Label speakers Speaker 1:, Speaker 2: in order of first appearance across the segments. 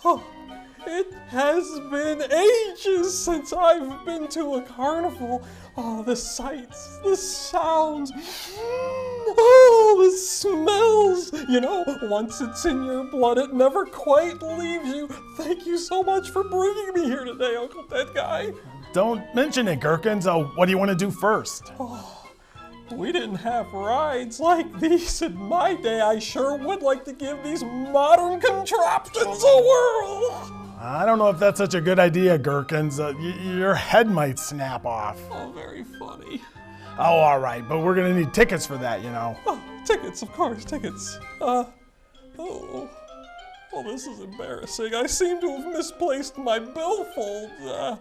Speaker 1: Oh, it has been ages since I've been to a carnival. Oh, the sights, the sounds, oh, the smells. You know, once it's in your blood, it never quite leaves you. Thank you so much for bringing me here today, Uncle Dead Guy.
Speaker 2: Don't mention it, Gerkins. What do you want to do first?
Speaker 1: We didn't have rides like these in my day. I sure would like to give these modern contraptions a whirl.
Speaker 2: I don't know if that's such a good idea, Gerkins. Your head might snap off.
Speaker 1: Oh, very funny.
Speaker 2: Oh, all right, but we're gonna need tickets for that, you know.
Speaker 1: Oh, tickets, of course, tickets. Oh, this is embarrassing. I seem to have misplaced my billfold.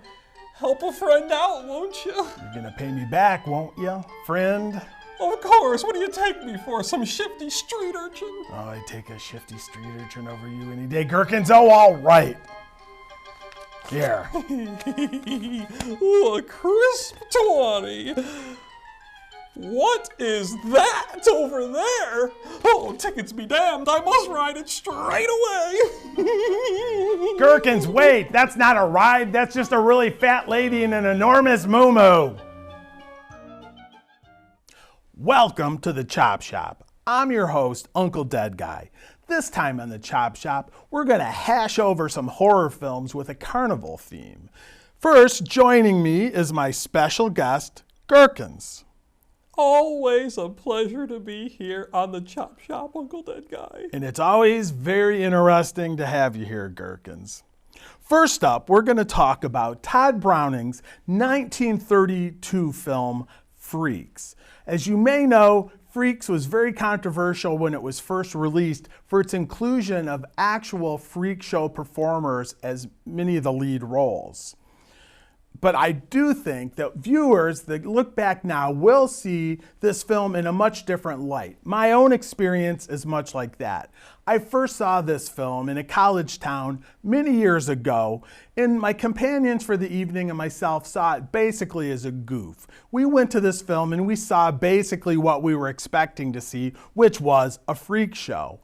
Speaker 1: Help a friend out, won't you?
Speaker 2: You're gonna pay me back, won't you, friend?
Speaker 1: Of course, what do you take me for? Some shifty street urchin?
Speaker 2: Oh, I'd take a shifty street urchin over you any day, Gerkins. Oh, all right. Here.
Speaker 1: Ooh, a crisp 20. What is that over there? Oh, tickets be damned. I must ride it straight away.
Speaker 2: Gerkins, wait. That's not a ride. That's just a really fat lady in an enormous moo-moo. Welcome to the Chop Shop. I'm your host, Uncle Dead Guy. This time on the Chop Shop, we're going to hash over some horror films with a carnival theme. First, joining me is my special guest, Gerkins.
Speaker 1: Always a pleasure to be here on the Chop Shop, Uncle Dead Guy.
Speaker 2: And it's always very interesting to have you here, Gerkins. First up, we're going to talk about Todd Browning's 1932 film, Freaks. As you may know, Freaks was very controversial when it was first released for its inclusion of actual freak show performers as many of the lead roles. But I do think that viewers that look back now will see this film in a much different light. My own experience is much like that. I first saw this film in a college town many years ago, and my companions for the evening and myself saw it basically as a goof. We went to this film and we saw basically what we were expecting to see, which was a freak show.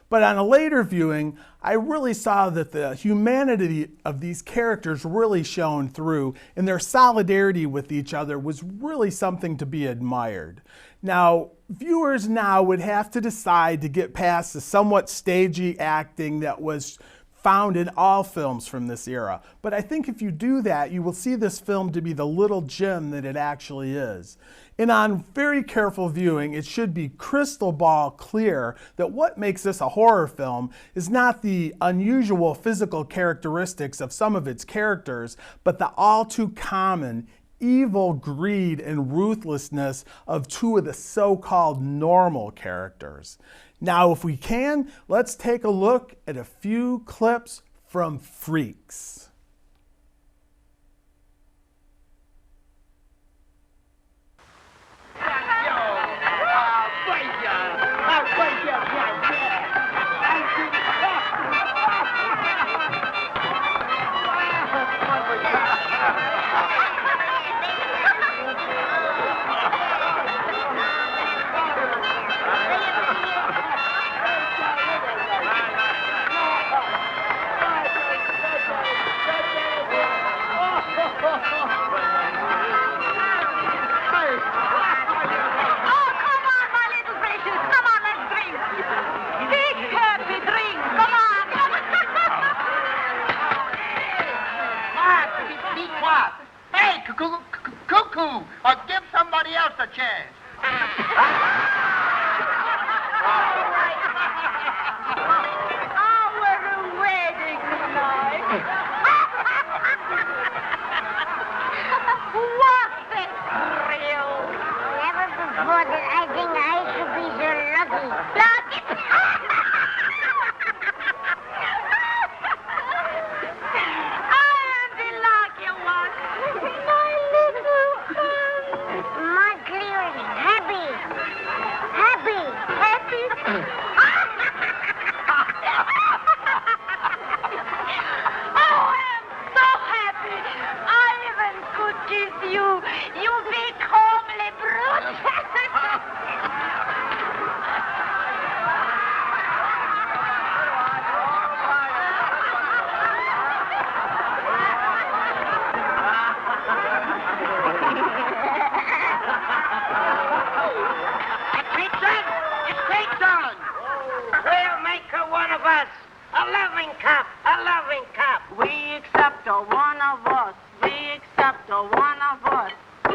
Speaker 2: But on a later viewing, I really saw that the humanity of these characters really shone through, and their solidarity with each other was really something to be admired. Now, viewers now would have to decide to get past the somewhat stagey acting that was found in all films from this era. But I think if you do that, you will see this film to be the little gem that it actually is. And on very careful viewing, it should be crystal ball clear that what makes this a horror film is not the unusual physical characteristics of some of its characters, but the all too common evil greed and ruthlessness of two of the so-called normal characters. Now, if we can, let's take a look at a few clips from Freaks.
Speaker 3: Cuckoo, or give somebody else a chance.
Speaker 4: Our wedding tonight. What a thrill. Never before did I think I should be so lucky. Lucky? I am the lucky one. My little Markley is happy.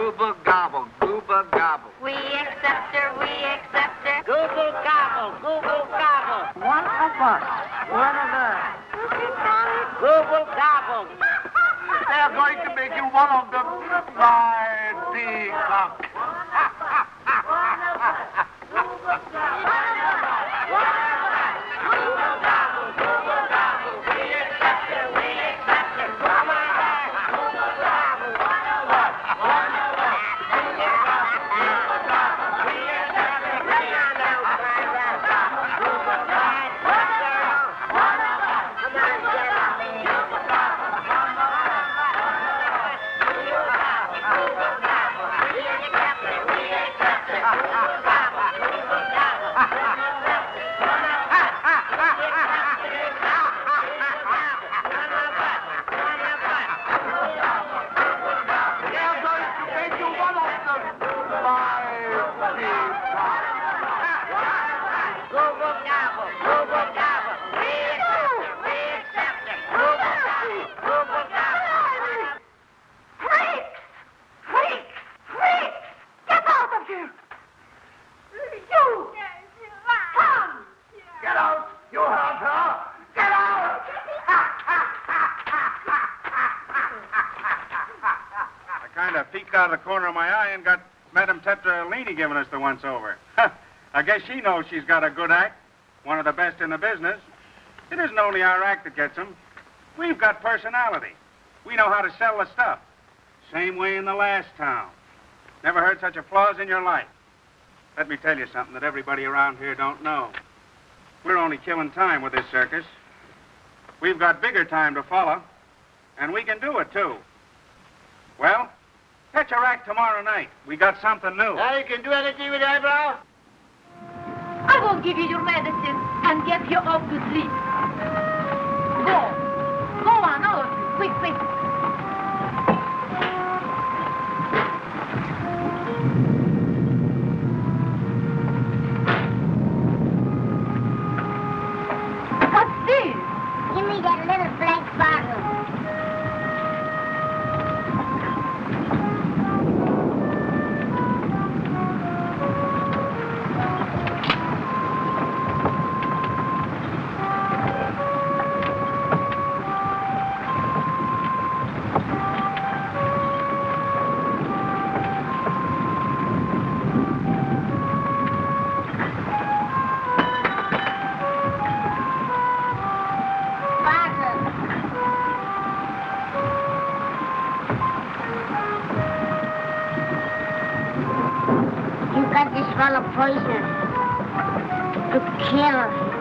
Speaker 3: Gooba gobble, gooba gobble.
Speaker 4: We accept her, we accept her.
Speaker 3: Google gobble, google gobble. One of us, one of us. Google gobble. They're going to make you one of them. My peacock.
Speaker 5: Peeked out of the corner of my eye and got Madame Tetralini giving us the once-over. I guess she knows she's got a good act, one of the best in the business. It isn't only our act that gets them. We've got personality. We know how to sell the stuff. Same way in the last town. Never heard such applause in your life. Let me tell you something that everybody around here don't know. We're only killing time with this circus. We've got bigger time to follow, and we can do it, too. Well, catch our act tomorrow night. We got something new.
Speaker 3: Now you can do anything with eyebrow?
Speaker 6: I will give you your medicine and get you off to sleep. Go. Go on, all of you. Quick, quick. What's this?
Speaker 4: Give me that little black bottle. Full of poison to kill.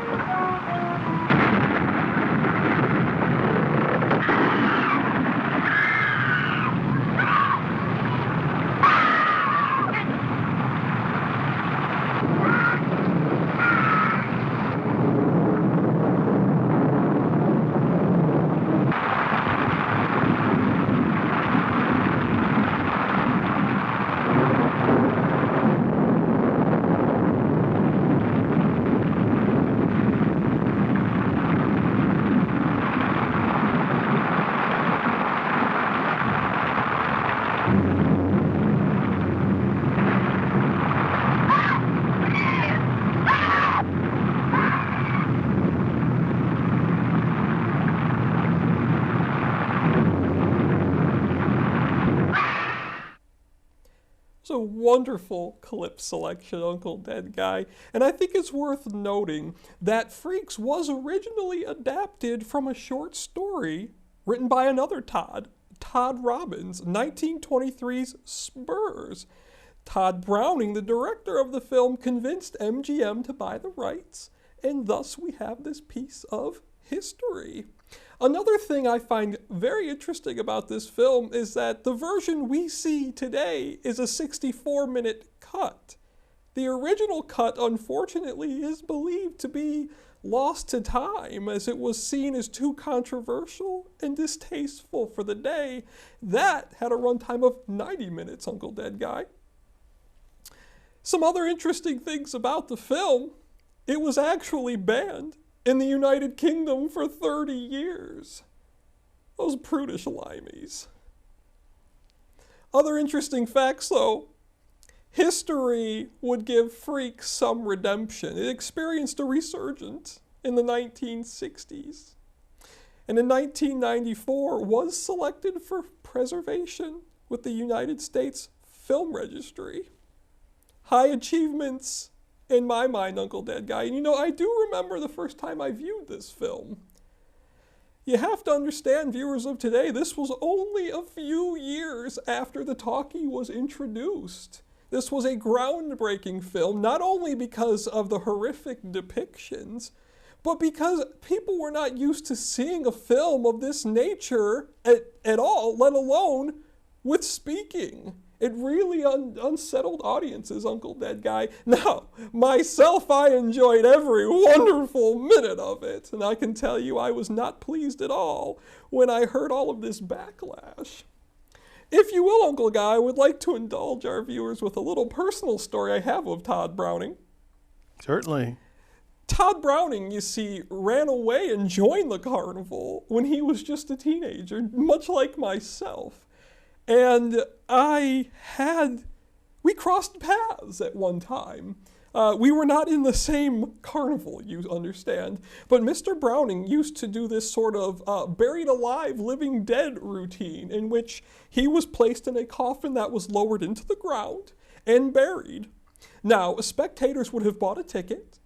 Speaker 1: A wonderful clip selection, Uncle Dead Guy, and I think it's worth noting that Freaks was originally adapted from a short story written by another Todd Robbins, 1923's Spurs. Todd Browning, the director of the film, convinced MGM to buy the rights, and thus we have this piece of history. Another thing I find very interesting about this film is that the version we see today is a 64-minute cut. The original cut, unfortunately, is believed to be lost to time as it was seen as too controversial and distasteful for the day. That had a runtime of 90 minutes, Uncle Dead Guy. Some other interesting things about the film: it was actually banned in the United Kingdom for 30 years. Those prudish limeys. Other interesting facts, though. History would give freaks some redemption. It experienced a resurgence in the 1960s. And in 1994 was selected for preservation with the United States Film Registry. High achievements in my mind, Uncle Dead Guy. And I do remember the first time I viewed this film. You have to understand, viewers of today, this was only a few years after the talkie was introduced. This was a groundbreaking film, not only because of the horrific depictions, but because people were not used to seeing a film of this nature at all, let alone with speaking. It really unsettled audiences, Uncle Dead Guy. Now, myself, I enjoyed every wonderful minute of it, and I can tell you I was not pleased at all when I heard all of this backlash. If you will, Uncle Guy, I would like to indulge our viewers with a little personal story I have of Todd Browning.
Speaker 2: Certainly.
Speaker 1: Todd Browning, you see, ran away and joined the carnival when he was just a teenager, much like myself. And we crossed paths at one time. We were not in the same carnival, you understand. But Mr. Browning used to do this sort of buried alive, living dead routine in which he was placed in a coffin that was lowered into the ground and buried. Now, spectators would have bought a ticket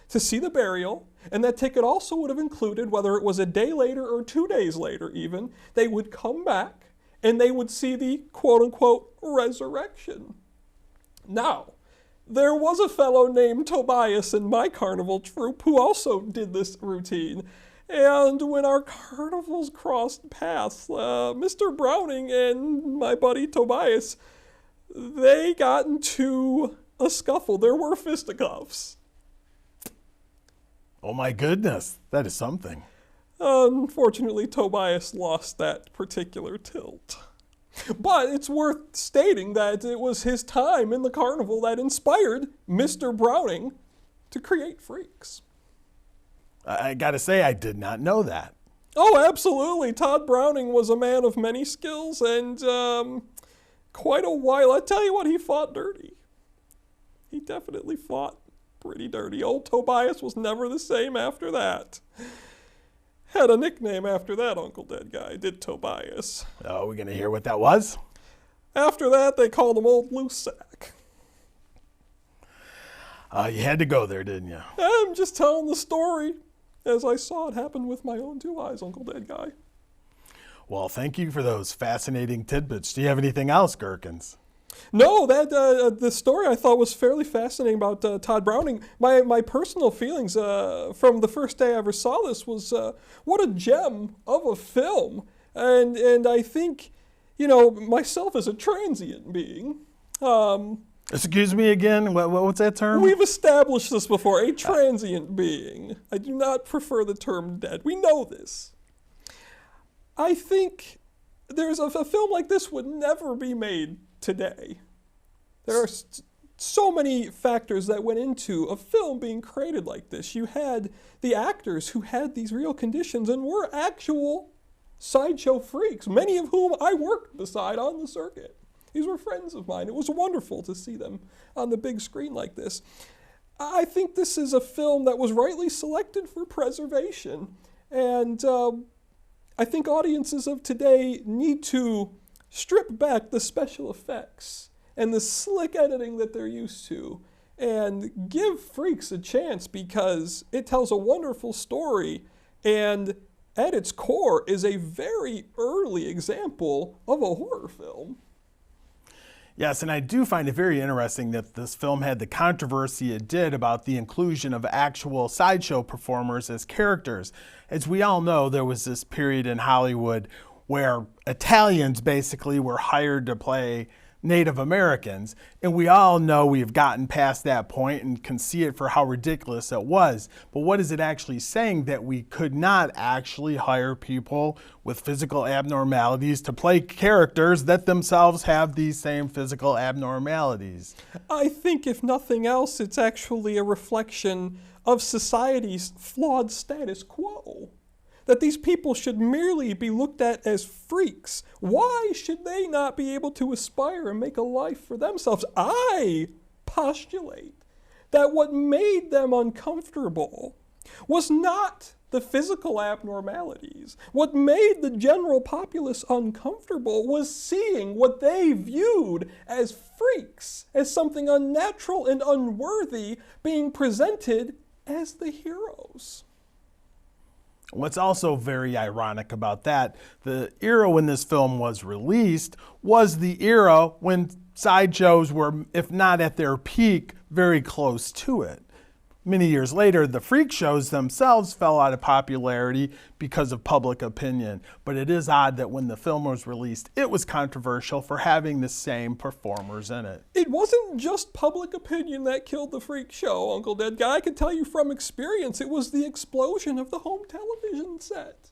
Speaker 1: to see the burial, and that ticket also would have included, whether it was a day later or 2 days later even, they would come back and they would see the quote-unquote resurrection. Now, there was a fellow named Tobias in my carnival troupe who also did this routine. And when our carnivals crossed paths, Mr. Browning and my buddy Tobias, they got into a scuffle. There were fisticuffs.
Speaker 2: Oh my goodness, that is something.
Speaker 1: Unfortunately, Tobias lost that particular tilt. But it's worth stating that it was his time in the carnival that inspired Mr. Browning to create Freaks.
Speaker 2: I gotta say, I did not know that.
Speaker 1: Oh, absolutely. Todd Browning was a man of many skills and quite a while. I tell you what, he fought dirty. He definitely fought pretty dirty. Old Tobias was never the same after that. Had a nickname after that, Uncle Dead Guy, did Tobias.
Speaker 2: Oh, we gonna hear what that was?
Speaker 1: After that, they called him Old Loose Sack.
Speaker 2: You had to go there, didn't you?
Speaker 1: I'm just telling the story as I saw it happen with my own two eyes, Uncle Dead Guy.
Speaker 2: Well, thank you for those fascinating tidbits. Do you have anything else, Gerkins?
Speaker 1: No, the story I thought was fairly fascinating about Todd Browning. My personal feelings from the first day I ever saw this was what a gem of a film. And I think, myself as a transient being.
Speaker 2: Excuse me again? What's that term?
Speaker 1: We've established this before, a transient being. I do not prefer the term dead. We know this. I think there's a film like this would never be made today. There are so many factors that went into a film being created like this. You had the actors who had these real conditions and were actual sideshow freaks, many of whom I worked beside on the circuit. These were friends of mine. It was wonderful to see them on the big screen like this. I think this is a film that was rightly selected for preservation. And I think audiences of today need to strip back the special effects and the slick editing that they're used to and give Freaks a chance because it tells a wonderful story and at its core is a very early example of a horror film.
Speaker 2: Yes, and I do find it very interesting that this film had the controversy it did about the inclusion of actual sideshow performers as characters. As we all know, there was this period in Hollywood where Italians basically were hired to play Native Americans, and we all know we've gotten past that point and can see it for how ridiculous it was. But what is it actually saying? That we could not actually hire people with physical abnormalities to play characters that themselves have these same physical abnormalities?
Speaker 1: I think if nothing else, it's actually a reflection of society's flawed status quo. that these people should merely be looked at as freaks. Why should they not be able to aspire and make a life for themselves? I postulate that what made them uncomfortable was not the physical abnormalities. What made the general populace uncomfortable was seeing what they viewed as freaks, as something unnatural and unworthy, being presented as the heroes.
Speaker 2: What's also very ironic about that, the era when this film was released was the era when sideshows were, if not at their peak, very close to it. Many years later, the freak shows themselves fell out of popularity because of public opinion. But it is odd that when the film was released, it was controversial for having the same performers in it.
Speaker 1: It wasn't just public opinion that killed the freak show, Uncle Dead Guy. I can tell you from experience, it was the explosion of the home television set.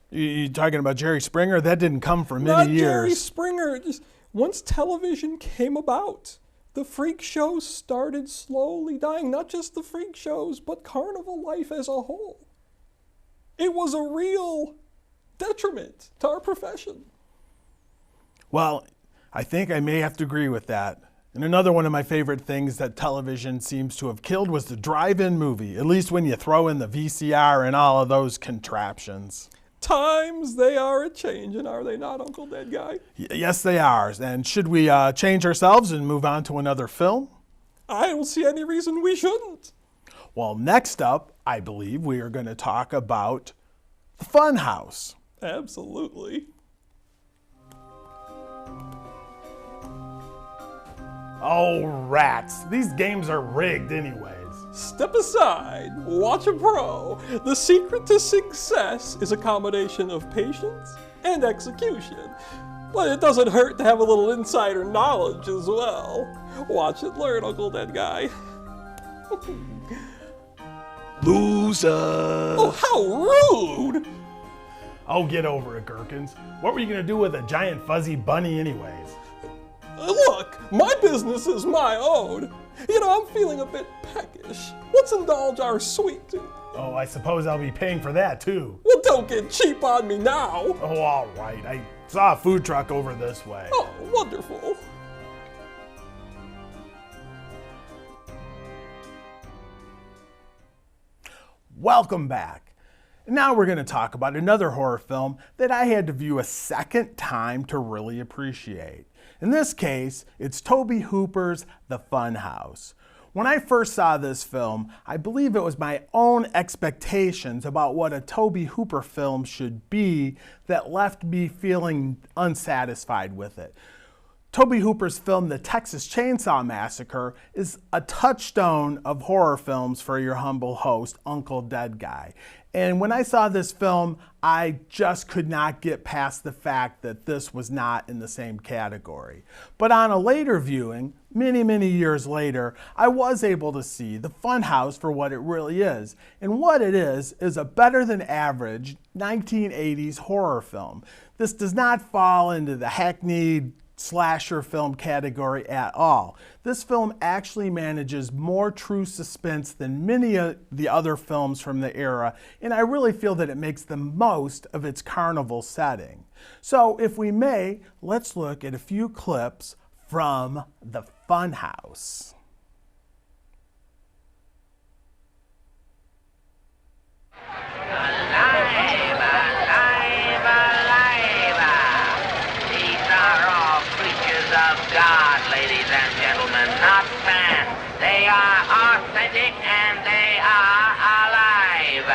Speaker 2: You talking about Jerry Springer? That didn't come for many
Speaker 1: Not
Speaker 2: years.
Speaker 1: Jerry Springer. Just once television came about, the freak shows started slowly dying. Not just the freak shows, but carnival life as a whole. It was a real detriment to our profession.
Speaker 2: Well, I think I may have to agree with that. And another one of my favorite things that television seems to have killed was the drive-in movie, at least when you throw in the VCR and all of those contraptions.
Speaker 1: Times they are a-changin', are they not, Uncle Dead Guy?
Speaker 2: Yes, they are. And should we change ourselves and move on to another film?
Speaker 1: I don't see any reason we shouldn't.
Speaker 2: Well, next up, I believe we are going to talk about the Funhouse.
Speaker 1: Absolutely.
Speaker 2: Oh, rats. These games are rigged anyways.
Speaker 1: Step aside, watch a pro. The secret to success is a combination of patience and execution. But it doesn't hurt to have a little insider knowledge as well. Watch and learn, Uncle Dead Guy.
Speaker 2: Loser.
Speaker 1: Oh, how rude!
Speaker 2: Oh, get over it, Gerkins. What were you going to do with a giant fuzzy bunny anyways?
Speaker 1: Look, my business is my own. You know, I'm feeling a bit peckish. Let's indulge our sweet tooth.
Speaker 2: Oh, I suppose I'll be paying for that too.
Speaker 1: Well, don't get cheap on me now.
Speaker 2: Oh, all right. I saw a food truck over this way.
Speaker 1: Oh, wonderful.
Speaker 2: Welcome back. Now we're going to talk about another horror film that I had to view a second time to really appreciate. In this case, it's Tobe Hooper's The Funhouse. When I first saw this film, I believe it was my own expectations about what a Tobe Hooper film should be that left me feeling unsatisfied with it. Tobe Hooper's film, The Texas Chainsaw Massacre, is a touchstone of horror films for your humble host, Uncle Dead Guy. And when I saw this film, I just could not get past the fact that this was not in the same category. But on a later viewing, many years later, I was able to see The Funhouse for what it really is. And what it is a better than average 1980s horror film. This does not fall into the hackneyed slasher film category at all. This film actually manages more true suspense than many of the other films from the era, and I really feel that it makes the most of its carnival setting. So if we may, let's look at a few clips from The Funhouse.
Speaker 3: God, ladies and gentlemen, not fans. They are authentic and they are alive.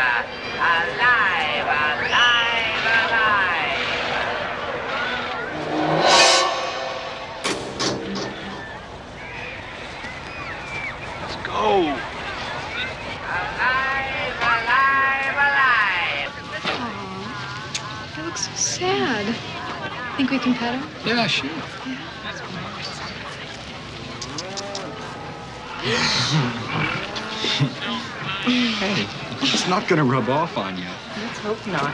Speaker 3: Alive, alive, alive.
Speaker 7: Let's go.
Speaker 3: Alive, alive, alive.
Speaker 8: Aww, he looks so sad. Think we can pet him?
Speaker 7: Yeah, sure.
Speaker 8: Yeah.
Speaker 7: Hey, it's not gonna rub off on you.
Speaker 8: Let's hope not.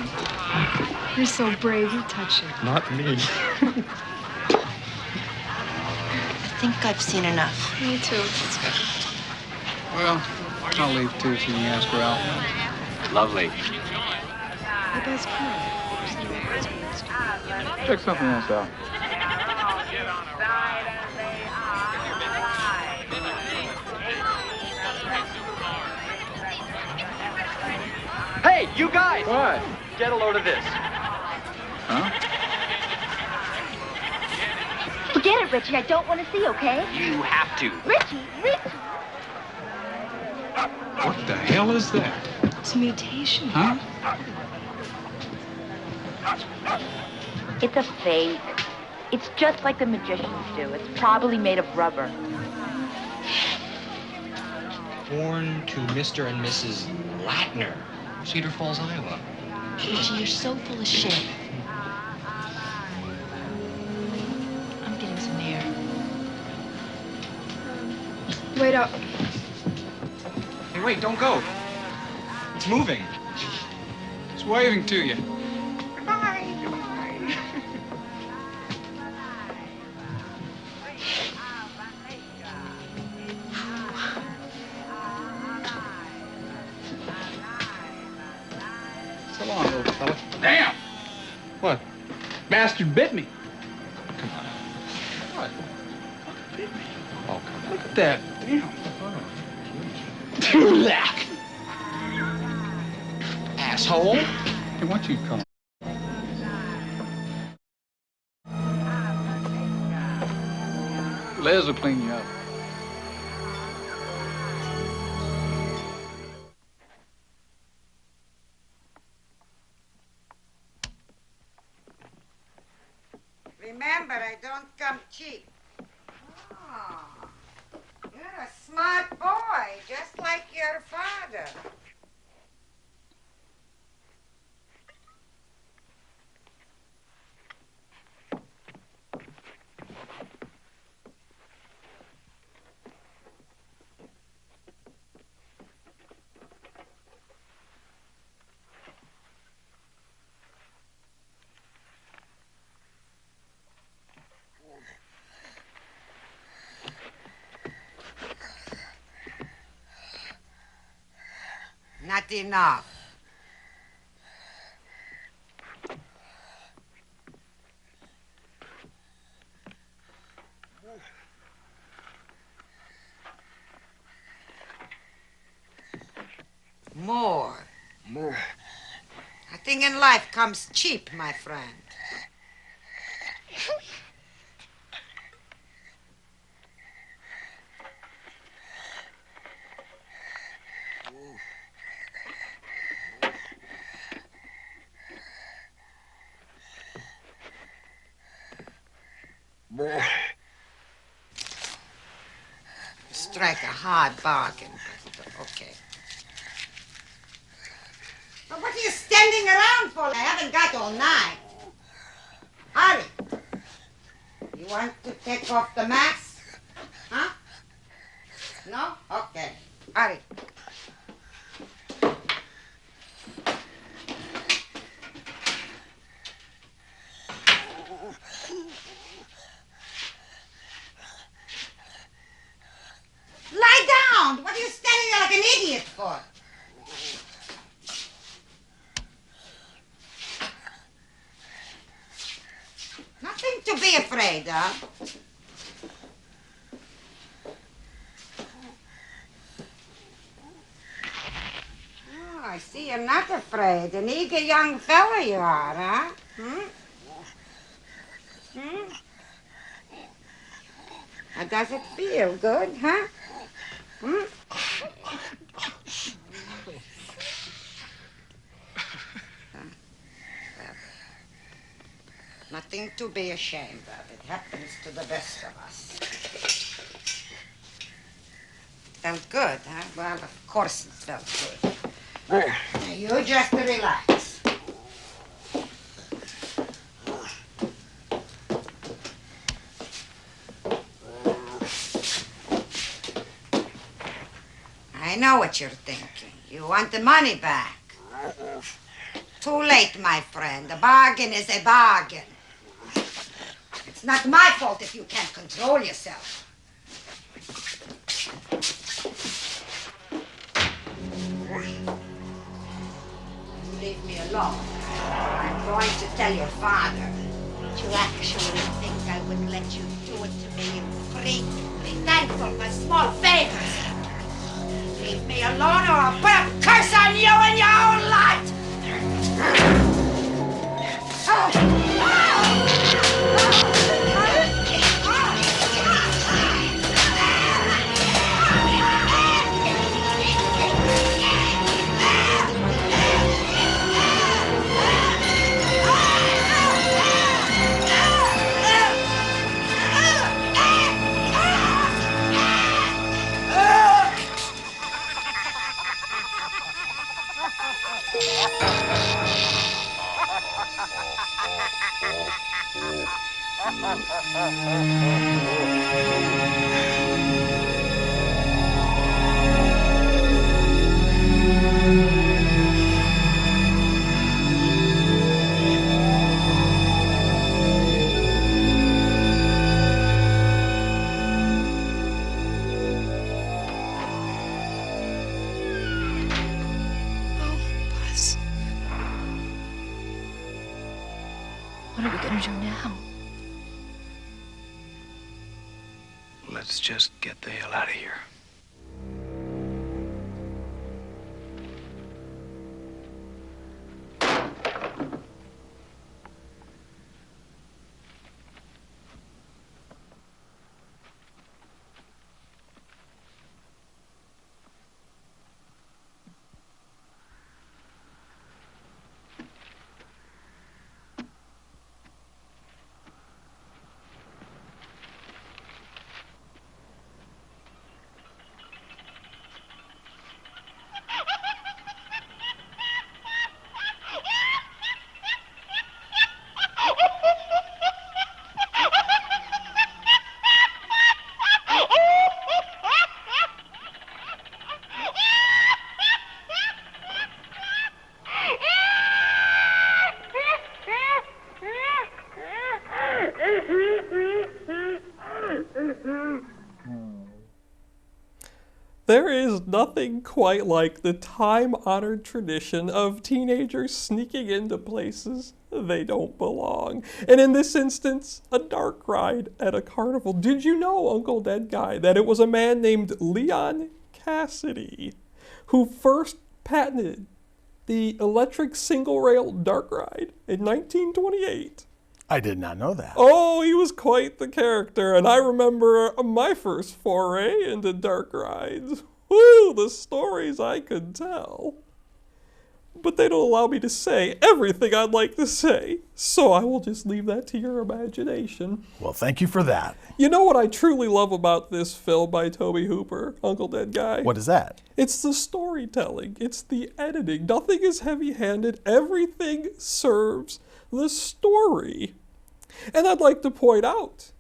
Speaker 8: You're so brave, you touch it.
Speaker 7: Not me.
Speaker 9: I think I've seen enough.
Speaker 8: Me too.
Speaker 7: Well, I'll leave too if you can ask her out.
Speaker 10: Lovely.
Speaker 8: Hey, Buzz, come on. There's no records being started.
Speaker 7: Check something else out.
Speaker 10: Hey, you guys!
Speaker 7: What?
Speaker 10: Get a load of this.
Speaker 7: Huh?
Speaker 6: Forget it, Richie. I don't want to see, okay?
Speaker 10: You have to.
Speaker 6: Richie!
Speaker 7: What the hell is that?
Speaker 8: It's a mutation.
Speaker 7: Huh?
Speaker 6: It's a fake. It's just like the magicians do. It's probably made of rubber.
Speaker 11: Born to Mr. and Mrs. Latner, Cedar Falls, Iowa.
Speaker 8: Richie, you're so full of shit. I'm getting some air. Wait up.
Speaker 11: Hey, wait, don't go. It's moving.
Speaker 7: It's waving to you. So long, little fella. Damn! What? Bastard bit me.
Speaker 11: Come on.
Speaker 7: What?
Speaker 11: Bit me. Oh, come on.
Speaker 7: Look at that. Damn.
Speaker 11: Asshole.
Speaker 7: Hey, why don't you come? Les will clean you up.
Speaker 12: Remember, I don't come cheap. Oh, you're a smart boy, just like your father. Not enough. More. Nothing in life comes cheap, my friend. Strike a hard bargain, but okay. But what are you standing around for? I haven't got all night. Hurry. You want to take off the mask? Huh? No? Okay. Hurry. Lie down! What are you standing there like an idiot for? Nothing to be afraid of. Oh, I see you're not afraid. An eager young fella you are, huh? How does it feel? Good, huh? Nothing to be ashamed of. It happens to the best of us. Felt good, huh? Well, of course it felt good. Now, you just relax. I know what you're thinking. You want the money back. Too late, my friend. A bargain is a bargain. It's not my fault if you can't control yourself. Leave me alone. I'm going to tell your father. Did you actually think I would let you do it to me, you freak? Be thankful for small favors. Leave me alone or I'll put a curse on you and your own lot!
Speaker 8: What are we gonna do now?
Speaker 11: Let's just get the hell out of here.
Speaker 1: There is nothing quite like the time-honored tradition of teenagers sneaking into places they don't belong. And in this instance, a dark ride at a carnival. Did you know, Uncle Dead Guy, that it was a man named Leon Cassidy who first patented the electric single-rail dark ride in 1928?
Speaker 2: I did not know that.
Speaker 1: Oh, he was quite the character, and I remember my first foray into dark rides. Woo, the stories I could tell. But they don't allow me to say everything I'd like to say, so I will just leave that to your imagination.
Speaker 2: Well, thank you for that.
Speaker 1: You know what I truly love about this film by Tobe Hooper, Uncle Dead Guy?
Speaker 2: What is that?
Speaker 1: It's the storytelling. It's the editing. Nothing is heavy-handed. Everything serves the story. And I'd like to point out,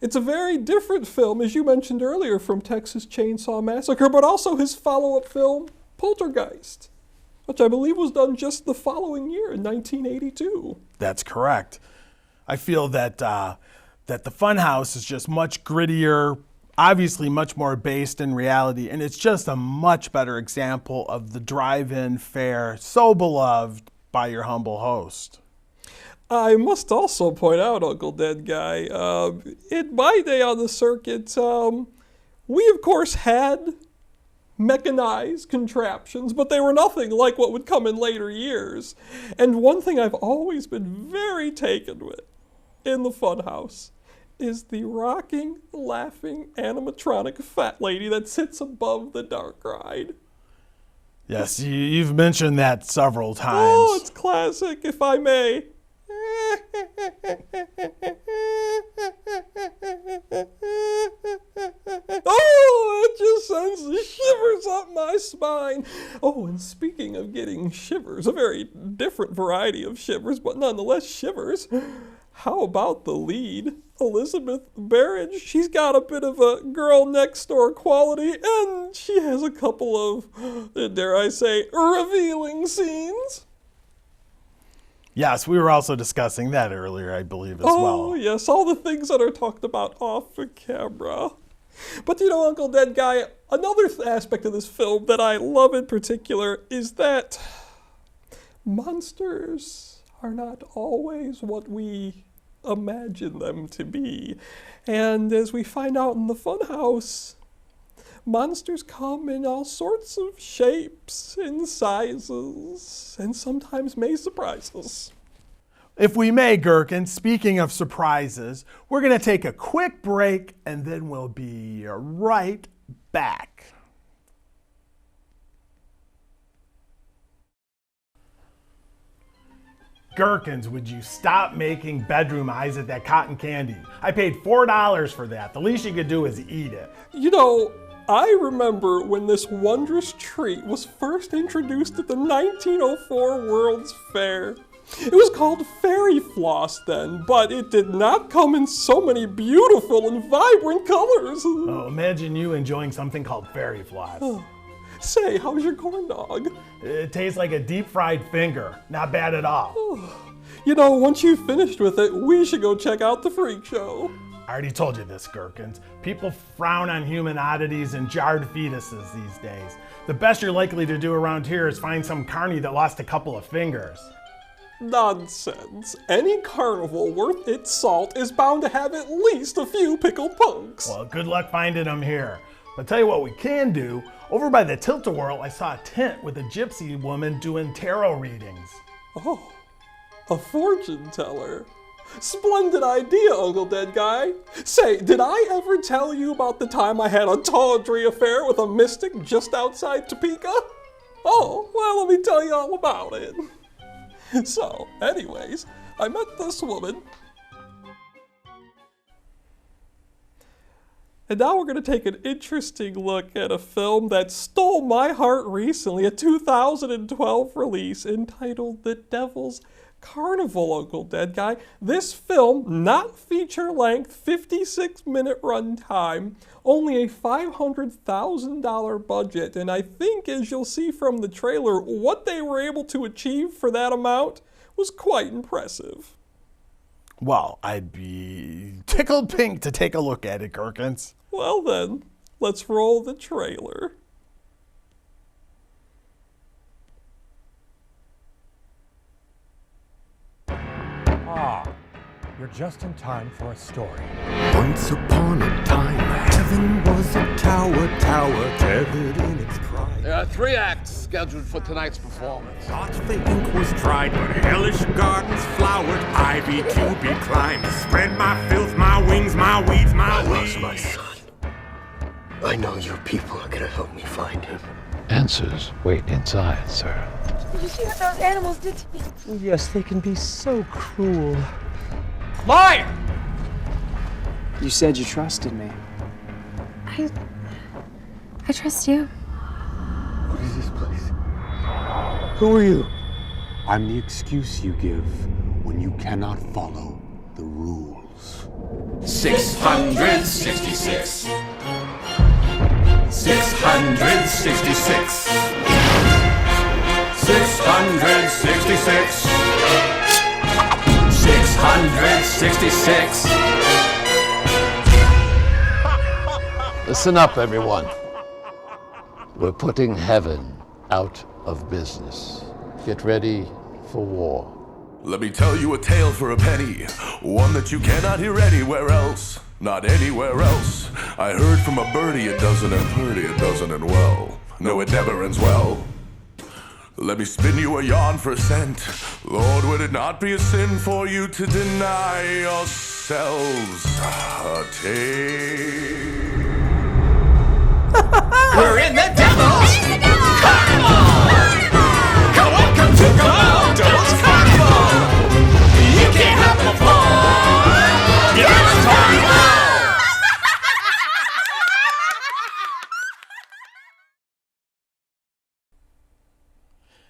Speaker 1: it's a very different film, as you mentioned earlier, from Texas Chainsaw Massacre, but also his follow-up film, Poltergeist, which I believe was done just the following year in 1982.
Speaker 2: That's correct. I feel that that the Funhouse is just much grittier, obviously much more based in reality, and it's just a much better example of the drive-in fare so beloved by your humble host.
Speaker 1: I must also point out, Uncle Dead Guy, in my day on the circuit, we of course had mechanized contraptions, but they were nothing like what would come in later years. And one thing I've always been very taken with in the Funhouse is the rocking, laughing animatronic fat lady that sits above the dark ride.
Speaker 2: Yes, you've mentioned that several times.
Speaker 1: Oh, it's classic, if I may. Oh, it just sends the shivers up my spine. Oh, and speaking of getting shivers, a very different variety of shivers, but nonetheless shivers. How about the lead, Elizabeth Barrage? She's got a bit of a girl next door quality, and she has a couple of, dare I say, revealing scenes.
Speaker 2: Yes, we were also discussing that earlier, I believe, as well.
Speaker 1: Oh, yes, all the things that are talked about off the camera. But you know, Uncle Dead Guy, another aspect of this film that I love in particular is that monsters are not always what we imagine them to be. And as we find out in the funhouse, monsters come in all sorts of shapes and sizes, and sometimes may surprise us.
Speaker 2: If we may, Gerkins, speaking of surprises, we're going to take a quick break and then we'll be right back. Gerkins, would you stop making bedroom eyes at that cotton candy? I paid $4 for that. The least you could do is eat it.
Speaker 1: You know, I remember when this wondrous treat was first introduced at the 1904 World's Fair. It was called Fairy Floss then, but it did not come in so many beautiful and vibrant colors.
Speaker 2: Oh, imagine you enjoying something called Fairy Floss.
Speaker 1: Say, how's your corn dog?
Speaker 2: It tastes like a deep-fried finger. Not bad at all.
Speaker 1: You know, once you've finished with it, we should go check out the freak show.
Speaker 2: I already told you this, Gerkins. People frown on human oddities and jarred fetuses these days. The best you're likely to do around here is find some carny that lost a couple of fingers.
Speaker 1: Nonsense. Any carnival worth its salt is bound to have at least a few pickled punks.
Speaker 2: Well, good luck finding them here. But tell you what we can do. Over by the Tilt-A-Whirl, I saw a tent with a gypsy woman doing tarot readings.
Speaker 1: Oh, a fortune teller. Splendid idea, Uncle Dead Guy. Say, did I ever tell you about the time I had a tawdry affair with a mystic just outside Topeka? Oh, well, let me tell you all about it. So, anyways, I met this woman. And now we're going to take an interesting look at a film that stole my heart recently, a 2012 release entitled The Devil's Carnival, Uncle Dead Guy. This film, not feature-length, 56-minute runtime, only a $500,000 budget, and I think, as you'll see from the trailer, what they were able to achieve for that amount was quite impressive.
Speaker 2: Well, I'd be tickled pink to take a look at it, Gerkins.
Speaker 1: Well then, let's roll the trailer.
Speaker 13: Ah, you're just in time for a story.
Speaker 14: Once upon a time, heaven was a tower tethered in its pride.
Speaker 15: There are 3 acts scheduled for tonight's performance.
Speaker 14: Thought the ink was dried, but hellish gardens flowered. Ivy to be climbed. Spread my filth, my wings, my weeds, my weeds.
Speaker 16: I lost my son. I know your people are gonna help me find him.
Speaker 17: Answers wait inside, sir.
Speaker 6: Did you see what those animals did to me?
Speaker 16: Yes, they can be so cruel.
Speaker 15: Liar!
Speaker 18: You said you trusted me.
Speaker 8: I trust you.
Speaker 16: What is this place? Who are you?
Speaker 14: I'm the excuse you give when you cannot follow the rules.
Speaker 19: 666. 666. 666. 666.
Speaker 17: Listen up, everyone. We're putting heaven out of business. Get ready for war.
Speaker 19: Let me tell you a tale for a penny, one that you cannot hear anywhere else, not anywhere else. I heard from a birdie a dozen and 30, a dozen and well. No, it never ends well. Let me spin you a yarn for a cent. Lord, would it not be a sin for you to deny yourselves a taste?
Speaker 3: We're in the Devil's Carnival! Welcome to Devil's Carnival! You can't have the fun! Devil's Carnival!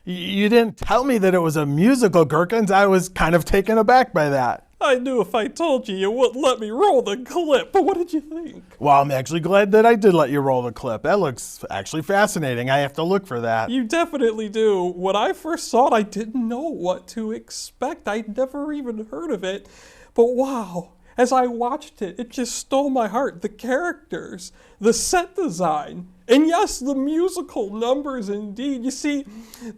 Speaker 2: You didn't tell me that it was a musical, Gerkins. I was kind of taken aback by that.
Speaker 1: I knew if I told you, you wouldn't let me roll the clip, but what did you think?
Speaker 2: Well, I'm actually glad that I did let you roll the clip. That looks actually fascinating. I have to look for that.
Speaker 1: You definitely do. When I first saw it, I didn't know what to expect. I'd never even heard of it. But wow, As I watched it, it just stole my heart. The characters, the set design, and yes, the musical numbers indeed. You see,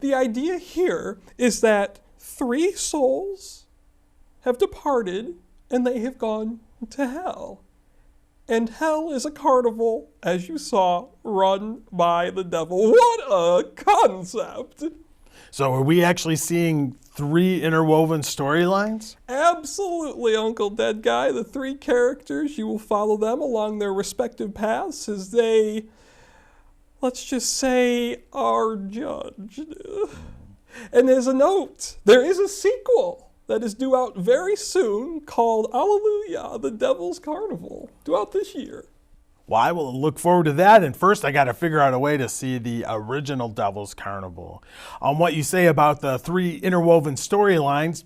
Speaker 1: the idea here is that 3 souls have departed and they have gone to hell. And hell is a carnival, as you saw, run by the devil. What a concept!
Speaker 2: So are we actually seeing 3 interwoven storylines?
Speaker 1: Absolutely, Uncle Dead Guy. The 3 characters, you will follow them along their respective paths as they, let's just say, are judged. And there's a note. There is a sequel that is due out very soon called Alleluia, the Devil's Carnival, due out this year.
Speaker 2: Well, I will look forward to that. And first, I got to figure out a way to see the original Devil's Carnival. On what you say about the 3 interwoven storylines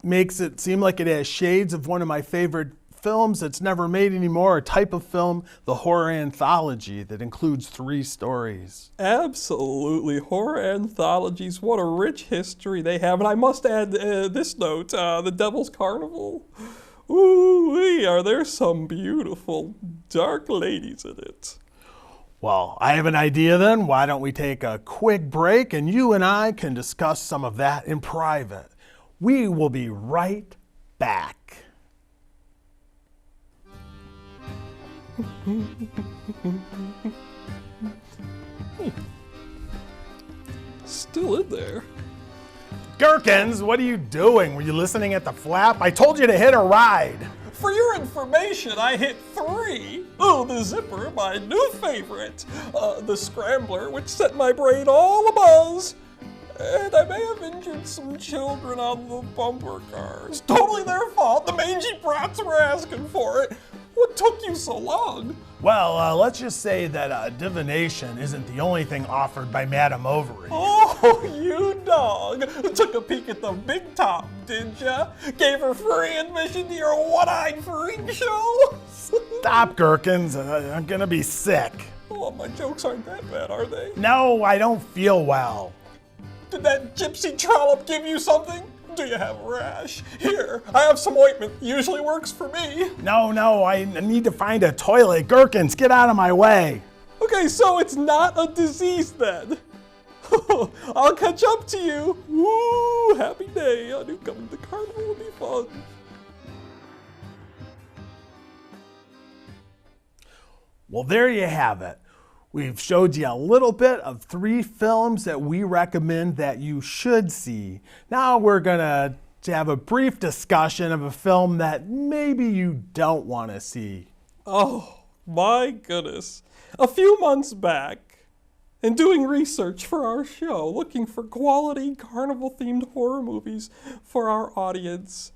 Speaker 2: makes it seem like it has shades of one of my favorite films that's never made anymore, a type of film, the horror anthology that includes 3 stories.
Speaker 1: Absolutely. Horror anthologies, what a rich history they have. And I must add this note, the Devil's Carnival. Ooh-wee, are there some beautiful dark ladies in it.
Speaker 2: Well, I have an idea then. Why don't we take a quick break and you and I can discuss some of that in private. We will be right back.
Speaker 1: Still in there.
Speaker 2: Gerkins, what are you doing? Were you listening at the flap? I told you to hit a ride.
Speaker 1: For your information, I hit 3. Oh, the zipper, my new favorite. The scrambler, which set my brain all abuzz. And I may have injured some children on the bumper cars. Totally their fault. The mangy brats were asking for it. What took you so long?
Speaker 2: Well, let's just say that divination isn't the only thing offered by Madame Overy.
Speaker 1: Oh, you dog. Took a peek at the big top, did ya? Gave her free admission to your one-eyed freak show?
Speaker 2: Stop, Gerkins. I'm gonna be sick.
Speaker 1: Oh, my jokes aren't that bad, are they?
Speaker 2: No, I don't feel well.
Speaker 1: Did that gypsy trollop give you something? Do you have a rash? Here, I have some ointment. Usually works for me.
Speaker 2: No, I need to find a toilet. Gerkins, get out of my way.
Speaker 1: Okay, so it's not a disease then. I'll catch up to you. Woo, happy day. I knew coming to the carnival would be fun.
Speaker 2: Well, there you have it. We've showed you a little bit of 3 films that we recommend that you should see. Now we're gonna have a brief discussion of a film that maybe you don't want to see.
Speaker 1: Oh, my goodness. A few months back, in doing research for our show, looking for quality carnival-themed horror movies for our audience,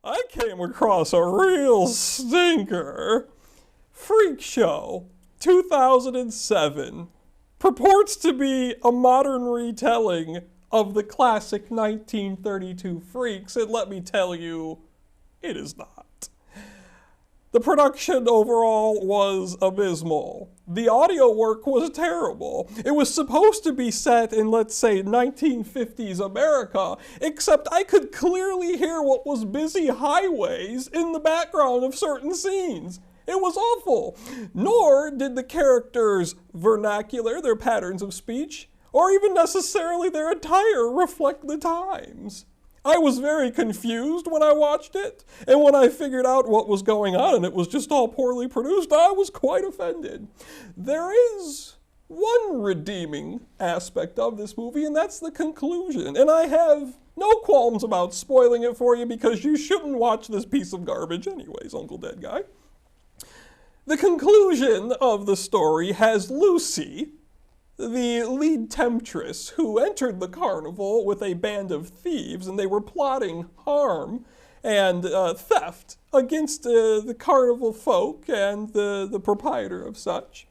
Speaker 1: I came across a real stinker. Freak Show 2007 purports to be a modern retelling of the classic 1932 Freaks, and let me tell you, it is not. The production overall was abysmal. The audio work was terrible. It was supposed to be set in, let's say, 1950s America, except I could clearly hear what was busy highways in the background of certain scenes. It was awful. Nor did the characters' vernacular, their patterns of speech, or even necessarily their attire reflect the times. I was very confused when I watched it, and when I figured out what was going on and it was just all poorly produced, I was quite offended. There is one redeeming aspect of this movie, and that's the conclusion. And I have no qualms about spoiling it for you because you shouldn't watch this piece of garbage anyways, Uncle Dead Guy. The conclusion of the story has Lucy, the lead temptress, who entered the carnival with a band of thieves, and they were plotting harm and theft against the carnival folk and the proprietor of such.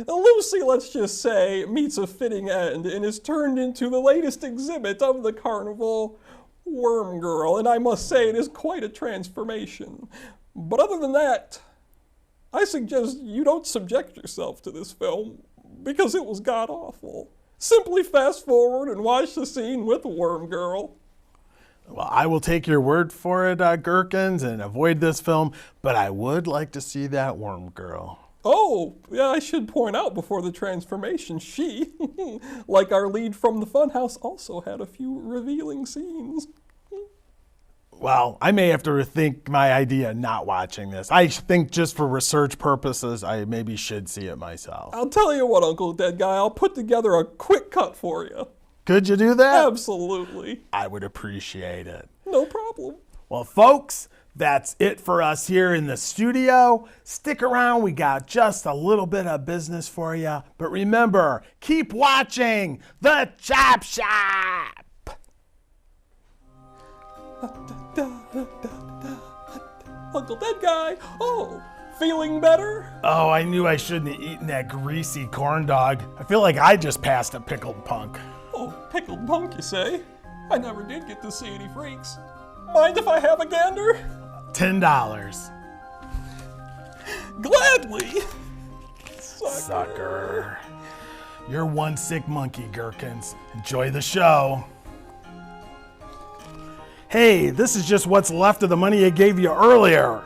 Speaker 1: Lucy, let's just say, meets a fitting end and is turned into the latest exhibit of the carnival, Worm Girl, and I must say it is quite a transformation. But other than that, I suggest you don't subject yourself to this film because it was god-awful. Simply fast forward and watch the scene with Worm Girl.
Speaker 2: Well, I will take your word for it, Gerkins, and avoid this film, but I would like to see that worm girl.
Speaker 1: Oh, yeah, I should point out before the transformation, she, like our lead from the Funhouse, also had a few revealing scenes.
Speaker 2: Well, I may have to rethink my idea not watching this. I think just for research purposes, I maybe should see it myself.
Speaker 1: I'll tell you what, Uncle Dead Guy, I'll put together a quick cut for you.
Speaker 2: Could you do that?
Speaker 1: Absolutely.
Speaker 2: I would appreciate it.
Speaker 1: No problem.
Speaker 2: Well, folks, that's it for us here in the studio. Stick around, we got just a little bit of business for you. But remember, keep watching The Chop Shop.
Speaker 1: Uncle Dead Guy, oh, feeling better?
Speaker 2: Oh, I knew I shouldn't have eaten that greasy corn dog. I feel like I just passed a pickled punk.
Speaker 1: Oh, pickled punk, you say? I never did get to see any freaks. Mind if I have a gander?
Speaker 2: $10.
Speaker 1: Gladly.
Speaker 2: Sucker. You're one sick monkey, Gerkins. Enjoy the show. Hey, this is just what's left of the money I gave you earlier.